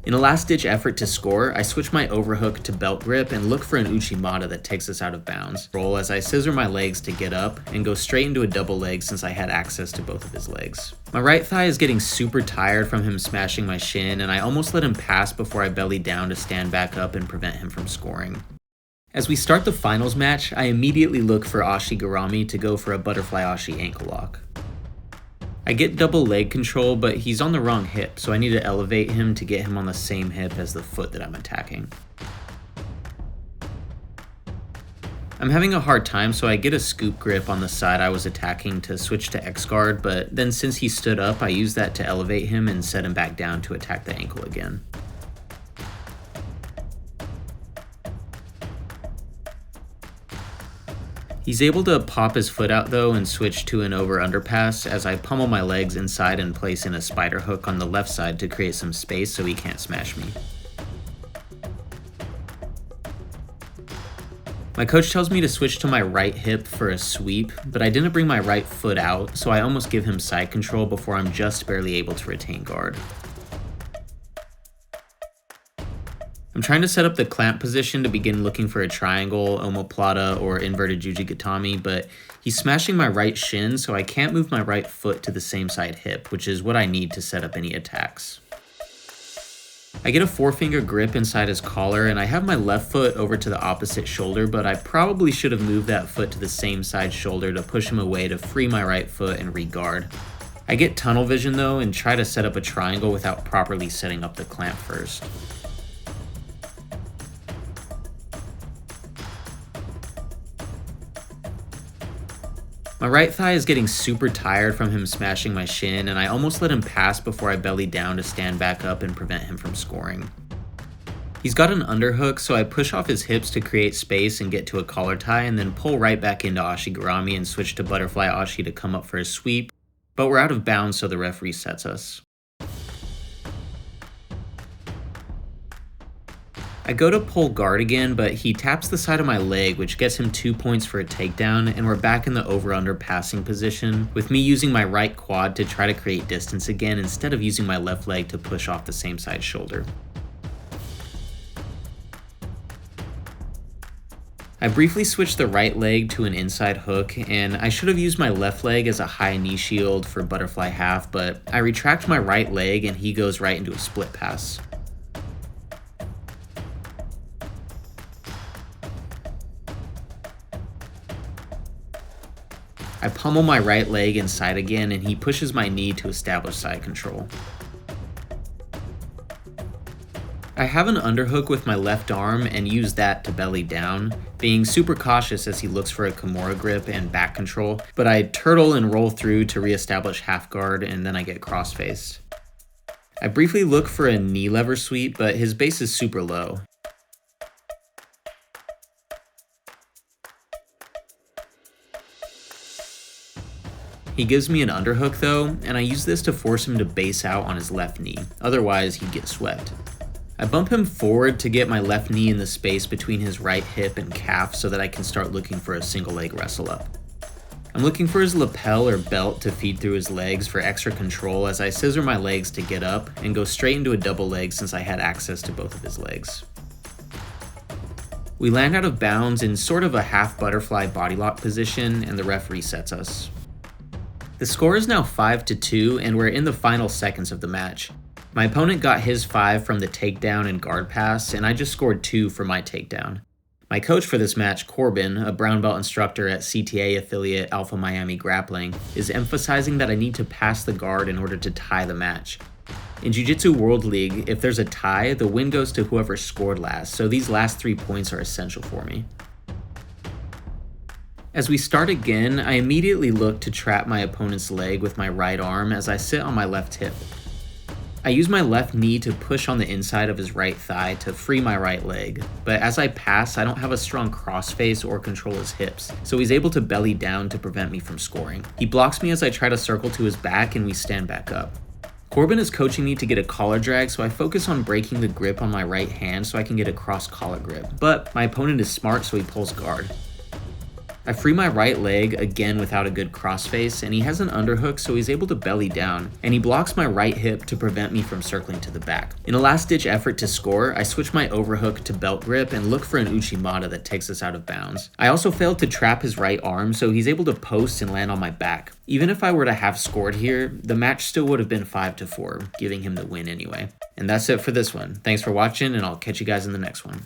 In a last-ditch effort to score, I switch my overhook to belt grip and look for an uchimata that takes us out of bounds. Roll as I scissor my legs to get up and go straight into a double leg since I had access to both of his legs. My right thigh is getting super tired from him smashing my shin, and I almost let him pass before I bellied down to stand back up and prevent him from scoring. As we start the finals match, I immediately look for ashi garami to go for a butterfly ashi ankle lock. I get double leg control, but he's on the wrong hip, so I need to elevate him to get him on the same hip as the foot that I'm attacking. I'm having a hard time, so I get a scoop grip on the side I was attacking to switch to X guard, but then since he stood up, I use that to elevate him and set him back down to attack the ankle again. He's able to pop his foot out though and switch to an over-under pass as I pummel my legs inside and place in a spider hook on the left side to create some space so he can't smash me. My coach tells me to switch to my right hip for a sweep, but I didn't bring my right foot out, so I almost give him side control before I'm just barely able to retain guard. I'm trying to set up the clamp position to begin looking for a triangle, omoplata, or inverted jujigatami, but he's smashing my right shin, so I can't move my right foot to the same side hip, which is what I need to set up any attacks. I get a 4-finger grip inside his collar, and I have my left foot over to the opposite shoulder, but I probably should have moved that foot to the same side shoulder to push him away to free my right foot and re-guard. I get tunnel vision though and try to set up a triangle without properly setting up the clamp first. My right thigh is getting super tired from him smashing my shin, and I almost let him pass before I bellied down to stand back up and prevent him from scoring. He's got an underhook, so I push off his hips to create space and get to a collar tie, and then pull right back into ashi garami and switch to butterfly ashi to come up for a sweep, but we're out of bounds so the ref resets us. I go to pull guard again, but he taps the side of my leg, which gets him 2 points for a takedown, and we're back in the over-under passing position, with me using my right quad to try to create distance again instead of using my left leg to push off the same side shoulder. I briefly switched the right leg to an inside hook, and I should have used my left leg as a high knee shield for butterfly half, but I retract my right leg and he goes right into a split pass. I pummel my right leg inside again, and he pushes my knee to establish side control. I have an underhook with my left arm and use that to belly down, being super cautious as he looks for a Kimura grip and back control, but I turtle and roll through to reestablish half guard, and then I get cross-faced. I briefly look for a knee lever sweep, but his base is super low. He gives me an underhook though, and I use this to force him to base out on his left knee, otherwise he'd get swept. I bump him forward to get my left knee in the space between his right hip and calf so that I can start looking for a single leg wrestle up. I'm looking for his lapel or belt to feed through his legs for extra control as I scissor my legs to get up and go straight into a double leg since I had access to both of his legs. We land out of bounds in sort of a half butterfly body lock position, and the ref resets us. The score is now 5-2, and we're in the final seconds of the match. My opponent got his 5 from the takedown and guard pass, and I just scored 2 for my takedown. My coach for this match, Corbin, a brown belt instructor at CTA affiliate Alpha Miami Grappling, is emphasizing that I need to pass the guard in order to tie the match. In Jiu-Jitsu World League, if there's a tie, the win goes to whoever scored last, so these last 3 points are essential for me. As we start again, I immediately look to trap my opponent's leg with my right arm as I sit on my left hip. I use my left knee to push on the inside of his right thigh to free my right leg, but as I pass, I don't have a strong crossface or control his hips, so he's able to belly down to prevent me from scoring. He blocks me as I try to circle to his back and we stand back up. Corbin is coaching me to get a collar drag, so I focus on breaking the grip on my right hand so I can get a cross collar grip, but my opponent is smart, so he pulls guard. I free my right leg again without a good crossface, and he has an underhook, so he's able to belly down, and he blocks my right hip to prevent me from circling to the back. In a last-ditch effort to score, I switch my overhook to belt grip and look for an uchimata that takes us out of bounds. I also failed to trap his right arm, so he's able to post and land on my back. Even if I were to have scored here, the match still would have been 5-4, giving him the win anyway. And that's it for this one. Thanks for watching, and I'll catch you guys in the next one.